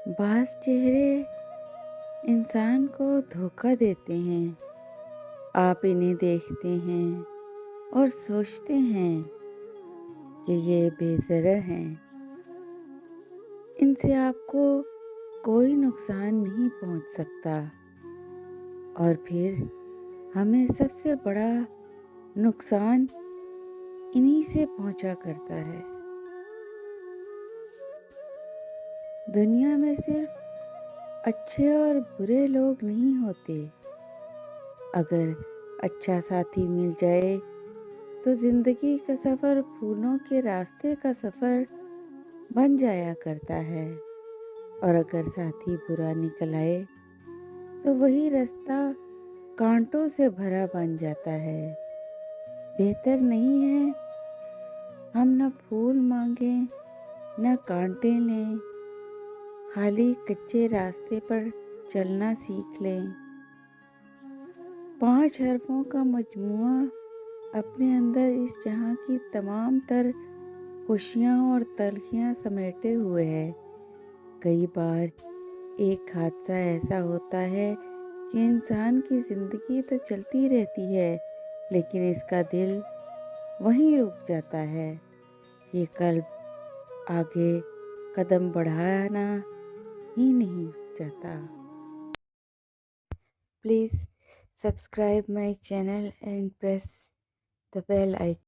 بعض چہرے انسان کو دھوکہ دیتے ہیں۔ آپ انہیں دیکھتے ہیں اور سوچتے ہیں کہ یہ بے ضرر ہیں، ان سے آپ کو کوئی نقصان نہیں پہنچ سکتا، اور پھر ہمیں سب سے بڑا نقصان انہی سے پہنچا کرتا ہے۔ دنیا میں صرف اچھے اور برے لوگ نہیں ہوتے۔ اگر اچھا ساتھی مل جائے تو زندگی کا سفر پھولوں کے راستے کا سفر بن جایا کرتا ہے، اور اگر ساتھی برا نکل آئے تو وہی راستہ کانٹوں سے بھرا بن جاتا ہے۔ بہتر نہیں ہے ہم نہ پھول مانگیں نہ کانٹے لیں، خالی کچے راستے پر چلنا سیکھ لیں۔ 5 حرفوں کا مجموعہ اپنے اندر اس جہاں کی تمام تر خوشیاں اور تلخیاں سمیٹے ہوئے ہے۔ کئی بار ایک حادثہ ایسا ہوتا ہے کہ انسان کی زندگی تو چلتی رہتی ہے، لیکن اس کا دل وہیں رک جاتا ہے۔ یہ قلب آگے قدم بڑھانا ہی نہیں چاہتا۔ Please subscribe my channel and press the bell icon.